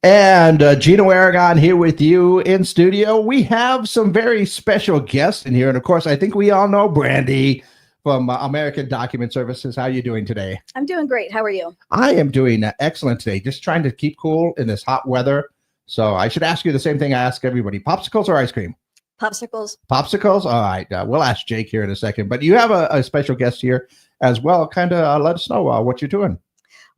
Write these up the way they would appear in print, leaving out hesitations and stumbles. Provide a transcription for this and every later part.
And Gino Aragon here with you in studio. We have some very special guests in here. And of course, I think we all know Brandy from American Document Services. How are you doing today? I'm doing great. How are you? I am doing excellent today. Just trying to keep cool in this hot weather. So I should ask you the same thing I ask everybody. Popsicles or ice cream? Popsicles. Popsicles? All right. We'll ask Jake here in a second. But you have a special guest here as well. Kind of let us know what you're doing.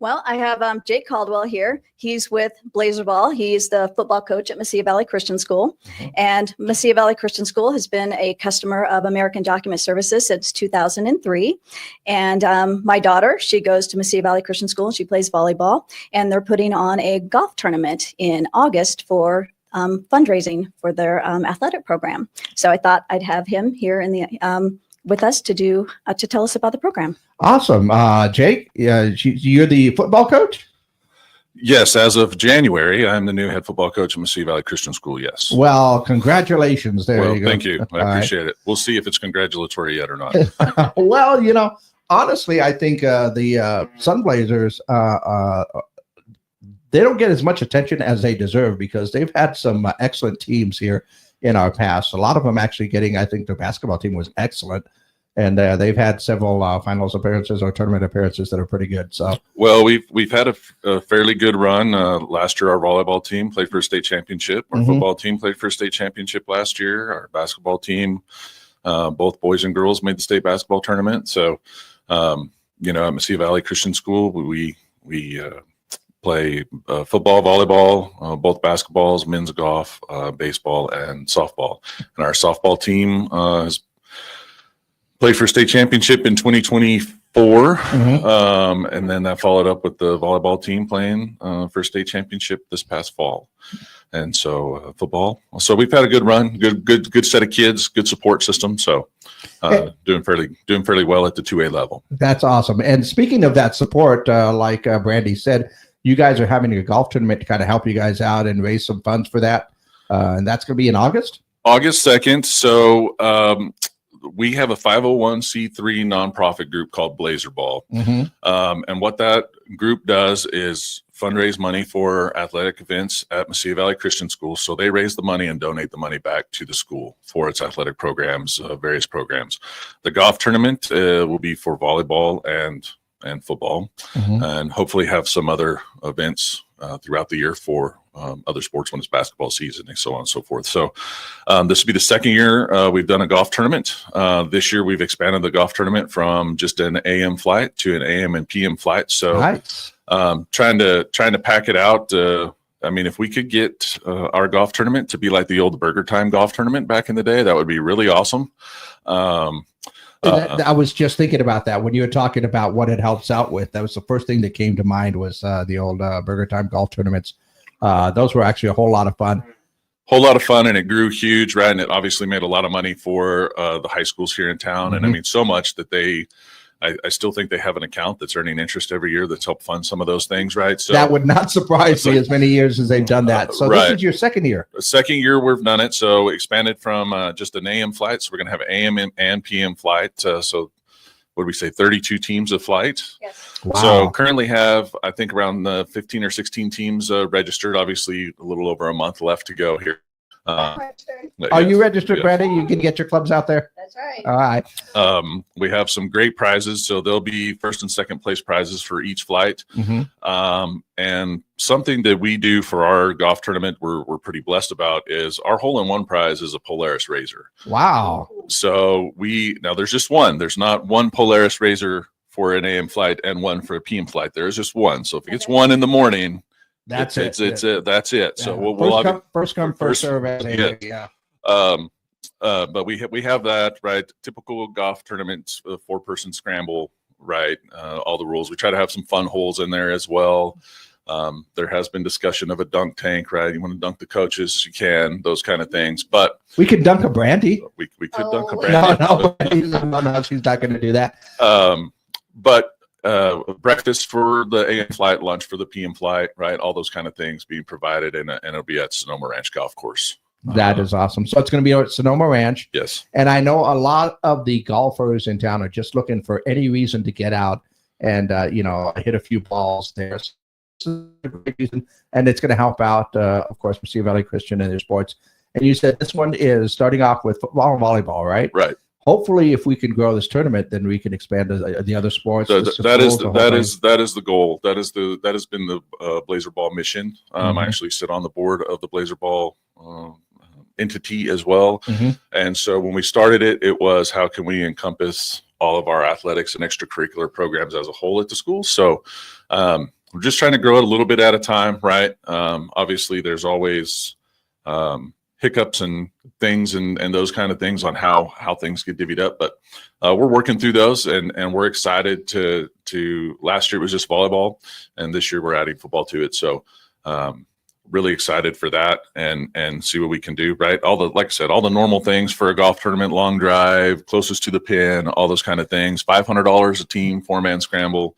Well, I have Jake Caldwell here. He's with Blazer Ball. He's the football coach at Mesilla Valley Christian School. And Mesilla Valley Christian School has been a customer of American Document Services since 2003. And my daughter, she goes to Mesilla Valley Christian School and she plays volleyball. And they're putting on a golf tournament in August for fundraising for their athletic program. So I thought I'd have him here in the with us to tell us about the program. Awesome. Jake, you're the football coach? Yes, as of January, I'm the new head football coach at Mesilla Valley Christian School, yes. Well, congratulations. There you go. Thank you. I appreciate it. We'll see if it's congratulatory yet or not. Well, honestly, I think the Sun Blazers, they don't get as much attention as they deserve because they've had some excellent teams here in our past. A lot of them actually getting, I think their basketball team was excellent. And they've had several finals appearances or tournament appearances that are pretty good. So, well, we've had a fairly good run. Last year, our volleyball team played for a state championship. Our football team played for a state championship last year. Our basketball team, both boys and girls, made the state basketball tournament. So, at Mesilla Valley Christian School, we play football, volleyball, both basketballs, men's golf, baseball, and softball. And our softball team has played for state championship in 2024. And then that followed up with the volleyball team playing for state championship this past fall. And so football. So we've had a good run, good set of kids, good support system. So doing fairly well at the 2A level. That's awesome. And speaking of that support, like Brandy said, you guys are having a golf tournament to kind of help you guys out and raise some funds for that. And that's going to be in August? August 2nd. So we have a 501c3 nonprofit group called Blazer Ball. And what that group does is fundraise money for athletic events at Mesilla Valley Christian School. So they raise the money and donate the money back to the school for its athletic programs, various programs. The golf tournament will be for volleyball and football, and hopefully have some other events throughout the year for other sports when it's basketball season and so on and so forth. So this will be the second year we've done a golf tournament. This year we've expanded the golf tournament from just an AM flight to an AM and PM flight. So nice. Trying to pack it out. I mean, if we could get our golf tournament to be like the old Burger Time golf tournament back in the day, that would be really awesome. I was just thinking about that when you were talking about what it helps out with. That was the first thing that came to mind was the old Burger Time golf tournaments. Those were actually a whole lot of fun. And it grew huge, right? And it obviously made a lot of money for the high schools here in town. And I mean, so much that I still think they have an account that's earning interest every year that's helped fund some of those things, right? So that would not surprise me as many years as they've done that. So right. This is your second year. The second year we've done it. So expanded from just an AM flight. So we're going to have AM and PM flight. So what do we say, 32 teams of flight? Yes. Wow. So currently have, I think, around 15 or 16 teams registered. Obviously, a little over a month left to go here. Are you registered, Brandy? You can get your clubs out there? That's right. All right. We have some great prizes. So there'll be first and second place prizes for each flight. And something that we do for our golf tournament we're pretty blessed about is our hole-in-one prize is a Polaris razor. Wow. So now there's just one. There's not one Polaris razor for an AM flight and one for a PM flight. There is just one. So if it gets one in the morning, that's it. That's it. Yeah. So we'll first come, first serve. Yeah. But we have that, right? Typical golf tournaments, 4-person scramble, right? All the rules. We try to have some fun holes in there as well. There has been discussion of a dunk tank, right? You want to dunk the coaches, you can, those kind of things. But we could dunk a Brandy. We could dunk a Brandy. No, she's not going to do that. But breakfast for the AM flight, lunch for the PM flight, right? All those kind of things being provided, and it'll be at Sonoma Ranch Golf Course. That is awesome. So it's going to be at Sonoma Ranch. Yes. And I know a lot of the golfers in town are just looking for any reason to get out and, hit a few balls there. is a great reason, and it's going to help out, of course, Mesilla Valley Christian and their sports. And you said this one is starting off with football and volleyball, right? Right. Hopefully, if we can grow this tournament, then we can expand to the other sports. That is the goal. That has been the Blazer Ball mission. I actually sit on the board of the Blazer Ball entity as well. And so when we started it, it was how can we encompass all of our athletics and extracurricular programs as a whole at the school. So we're just trying to grow it a little bit at a time, right? Obviously, there's always hiccups and things and those kind of things on how things get divvied up, but we're working through those, and we're excited to last year it was just volleyball, and this year we're adding football to it. So really excited for that and see what we can do, right? Like I said, all the normal things for a golf tournament, long drive, closest to the pin, all those kind of things. $500 a team, 4-man scramble.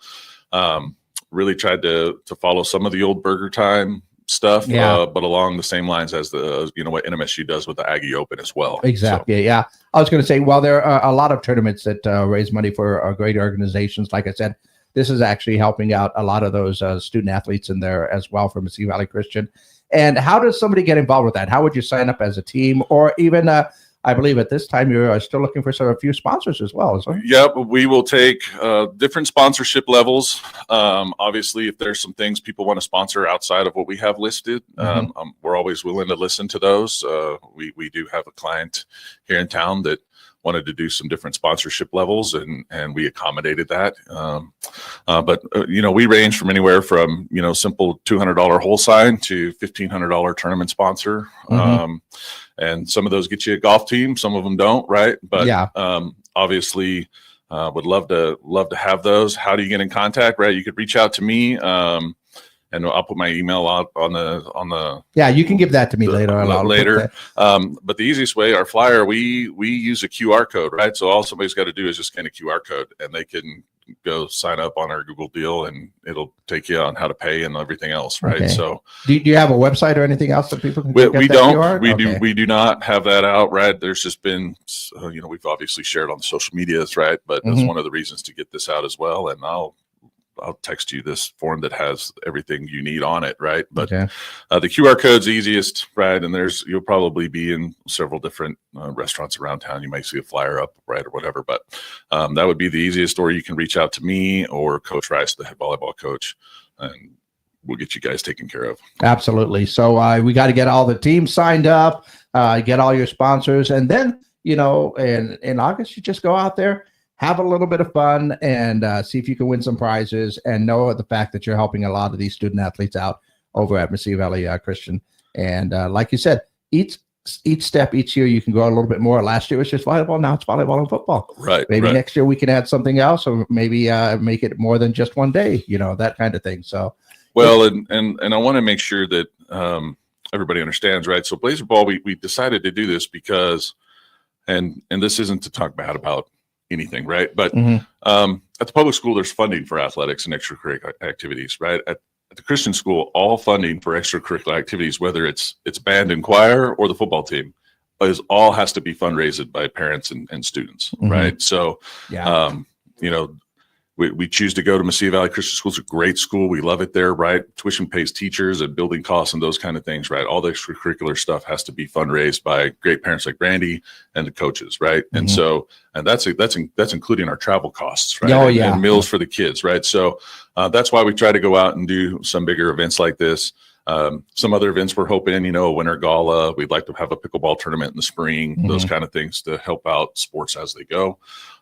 Really tried to follow some of the old Burger Time stuff, but along the same lines as what NMSU does with the Aggie Open as well. Exactly. So, yeah. I was going to say, well, there are a lot of tournaments that raise money for great organizations. Like I said, this is actually helping out a lot of those student athletes in there as well from Mesilla Valley Christian. And how does somebody get involved with that? How would you sign up as a team, or even I believe at this time you're still looking for a few sponsors as well, isn't it? Yep, we will take different sponsorship levels. Obviously, if there's some things people want to sponsor outside of what we have listed, we're always willing to listen to those. We do have a client here in town that wanted to do some different sponsorship levels, and we accommodated that. But we range from anywhere from simple $200 whole sign to $1,500 tournament sponsor. And some of those get you a golf team, some of them don't, right? But obviously would love to have those. How do you get in contact, right? You could reach out to me, and I'll put my email out on the. Yeah, you can give that to me later. But the easiest way, our flyer, we use a QR code, right? So all somebody's got to do is just scan a QR code, and they can go sign up on our Google deal, and it'll take you on how to pay and everything else, right? Okay. So do you have a website or anything else that people can we don't. We do not have that out, right? There's just been we've obviously shared on the social medias, right? But that's one of the reasons to get this out as well. And I'll text you this form that has everything you need on it, right? But the QR code's easiest, right? And you'll probably be in several different restaurants around town. You might see a flyer up, right, or whatever. But that would be the easiest. Or you can reach out to me or Coach Rice, the head volleyball coach, and we'll get you guys taken care of. Absolutely. So we got to get all the teams signed up, get all your sponsors, and then in August you just go out there, have a little bit of fun, and see if you can win some prizes, and know the fact that you're helping a lot of these student athletes out over at Mesilla Valley Christian. And like you said, each step, each year you can grow a little bit more. Last year was just volleyball. Now it's volleyball and football. Right. Maybe next year we can add something else, or maybe make it more than just one day, that kind of thing. So, well, and I want to make sure that everybody understands, right? So Blazer Ball, we decided to do this because, and this isn't to talk bad about anything, right? But at the public school, there's funding for athletics and extracurricular activities, right? At the Christian school, all funding for extracurricular activities, whether it's band and choir or the football team, all has to be fundraised by parents and students, right? So, we choose to go to Mesilla Valley Christian School. It's a great school. We love it there, right? Tuition pays teachers and building costs and those kind of things, right? All the extracurricular stuff has to be fundraised by great parents like Brandy and the coaches, right? And so, and that's including our travel costs, right? And meals for the kids, right? So that's why we try to go out and do some bigger events like this. Some other events we're hoping, a winter gala. We'd like to have a pickleball tournament in the spring, those kind of things to help out sports as they go.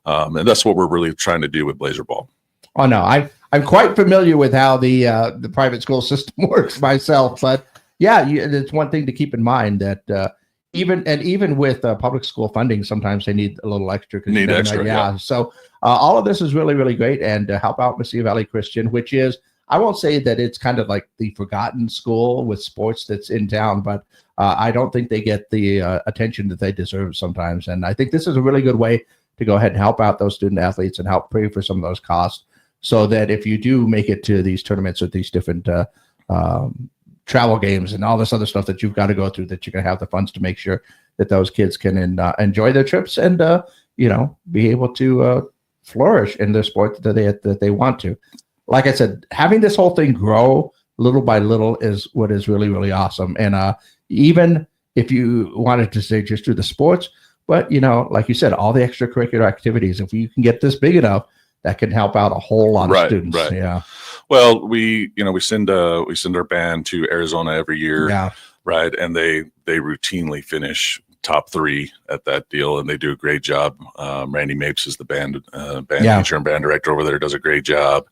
And that's what we're really trying to do with Blazer Ball. Oh no, I'm quite familiar with how the private school system works myself, but it's one thing to keep in mind that even with public school funding, sometimes they need a little extra. So all of this is really, really great, and to help out Mesilla Valley Christian, which is, I won't say that it's kind of like the forgotten school with sports that's in town, but I don't think they get the attention that they deserve sometimes. And I think this is a really good way to go ahead and help out those student athletes and help pay for some of those costs, so that if you do make it to these tournaments or these different travel games and all this other stuff that you've got to go through, that you're going to have the funds to make sure that those kids can enjoy their trips and be able to flourish in the sport that they want to. Like I said, having this whole thing grow little by little is what is really, really awesome. And even if you wanted to say just do the sports, but like you said, all the extracurricular activities, if you can get this big enough, that can help out a whole lot of students. Right. Yeah. Well, we send our band to Arizona every year. Yeah. Right. And they routinely finish top 3 at that deal, and they do a great job. Randy Mapes is the band teacher and band director over there, does a great job.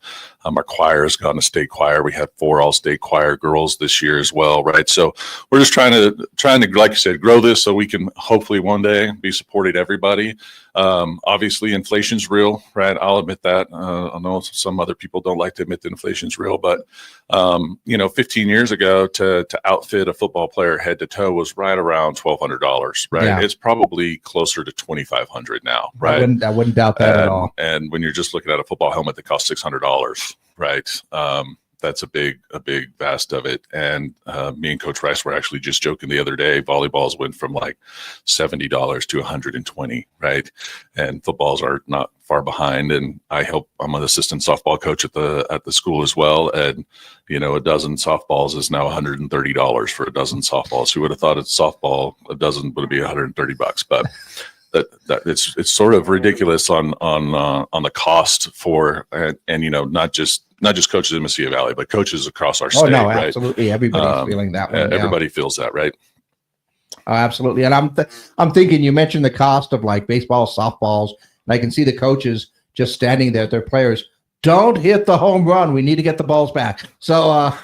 Our choir has gone to state choir. We have 4 all-state choir girls this year as well, right? So we're just trying to, like you said, grow this so we can hopefully one day be supporting everybody. Obviously, inflation's real, right? I'll admit that. I know some other people don't like to admit that inflation's real, but 15 years ago, to outfit a football player head to toe was right around $1,200, right? Yeah. It's probably closer to $2,500 now, right? I wouldn't doubt that at all. And when you're just looking at a football helmet that costs $600, right? That's a big vast of it. And me and Coach Rice were actually just joking the other day. Volleyballs went from like $70 to $120, right? And footballs are not far behind. And I'm an assistant softball coach at the school as well. And a dozen softballs is now $130 for a dozen softballs. Who would have thought a dozen would be $130? But that it's sort of ridiculous on the cost for and not just coaches in Mesilla Valley, but coaches across our state. Oh no, right? Absolutely, everybody's feeling that one. Everybody feels that, right? Oh, absolutely, and I'm thinking you mentioned the cost of like baseball, softballs, and I can see the coaches just standing there. Their players don't hit the home run. We need to get the balls back. So.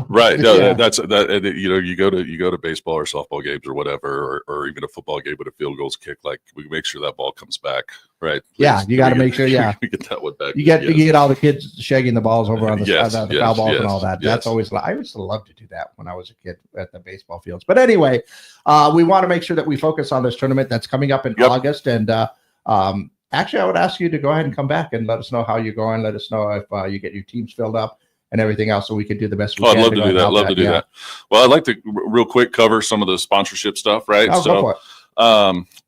Right. No, that's that. You go to baseball or softball games or whatever, or even a football game with a field goal's kick. Like we make sure that ball comes back. Right. Yeah, you got to make sure. Yeah, we get that one back. You get all the kids shagging the balls over on the foul balls and all that. Yes. That's always. I used to love to do that when I was a kid at the baseball fields. But anyway, we want to make sure that we focus on this tournament that's coming up in August. And actually, I would ask you to go ahead and come back and let us know how you're going. Let us know if you get your teams filled up and everything else, so we can do the best we can. I'd love to do that. Love to do that. Well, I'd like to real quick cover some of the sponsorship stuff, right? Oh, go for it.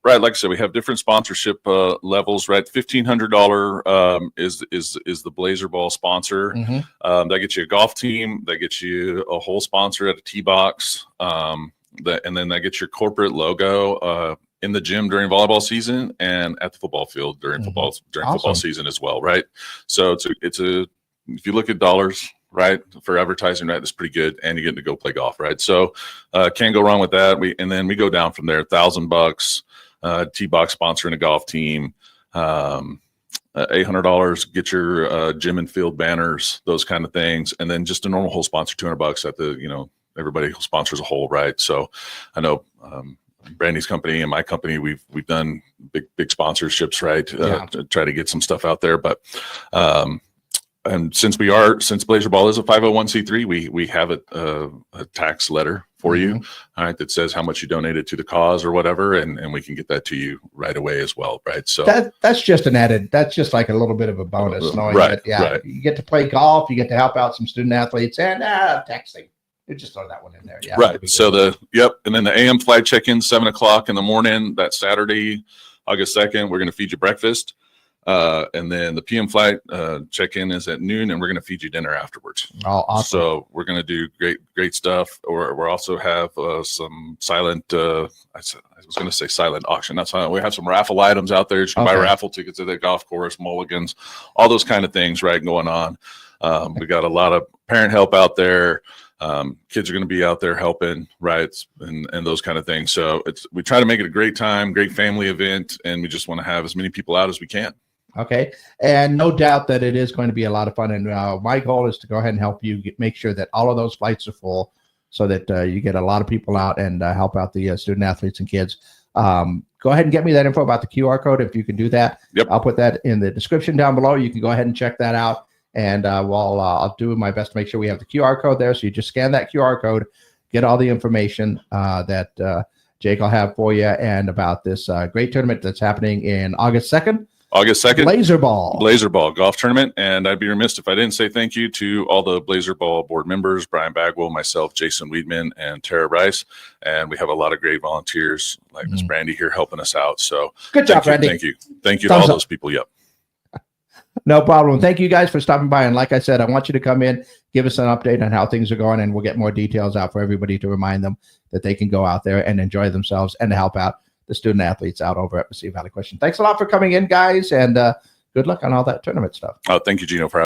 Right, like I said, we have different sponsorship levels, right? $1,500 is the Blazer Ball sponsor. Mm-hmm. That gets you a golf team. That gets you a whole sponsor at a tee box. And then that gets your corporate logo in the gym during volleyball season and at the football field during football season as well, right? So it's a if you look at dollars, right, for advertising, right, that's pretty good, and you're getting to go play golf, right? So can't go wrong with that. Then we go down from there. $1,000 T-box sponsoring a golf team. $800 get your gym and field banners, those kind of things, and then just a normal whole sponsor, $200 at the everybody who sponsors a whole, right? So I know Brandy's company and my company, we've done big sponsorships, right, to try to get some stuff out there, but. And since Blazer Ball is a 501c3, we have a tax letter for you, all right, that says how much you donated to the cause or whatever, and we can get that to you right away as well, right? So that's just that's just like a little bit of a bonus, knowing that you get to play golf, you get to help out some student athletes, and taxing. You just throw that one in there, right. So and then the AM flight check-in 7:00 in the morning that Saturday, August 2nd. We're going to feed you breakfast. And then the PM flight check-in is at noon, and we're going to feed you dinner afterwards. Oh, awesome. So we're going to do great stuff. Or we also have some silent, I was going to say silent auction. That's how we have some raffle items out there. You can buy raffle tickets at the golf course, mulligans, all those kind of things, right, going on. We got a lot of parent help out there. Kids are going to be out there helping, right, and those kind of things. So we try to make it a great time, great family event, and we just want to have as many people out as we can. Okay. And no doubt that it is going to be a lot of fun. And my goal is to go ahead and help you make sure that all of those flights are full so that you get a lot of people out and help out the student athletes and kids. Go ahead and get me that info about the QR code if you can do that. Yep. I'll put that in the description down below. You can go ahead and check that out. And I'll do my best to make sure we have the QR code there. So you just scan that QR code, get all the information that Jake will have for you and about this great tournament that's happening in August 2nd. August 2nd, Blazer Ball golf tournament. And I'd be remiss if I didn't say thank you to all the Blazer Ball board members, Brian Bagwell, myself, Jason Weedman, and Tara Rice. And we have a lot of great volunteers like Miss Brandy here helping us out. So good job, Brandy. Thank you to all those people. Yep. No problem. Thank you guys for stopping by. And like I said, I want you to come in, give us an update on how things are going, and we'll get more details out for everybody to remind them that they can go out there and enjoy themselves and help out the student athletes out over at Mesilla Valley Christian. Thanks a lot for coming in, guys, and good luck on all that tournament stuff. Oh, thank you, Gino, for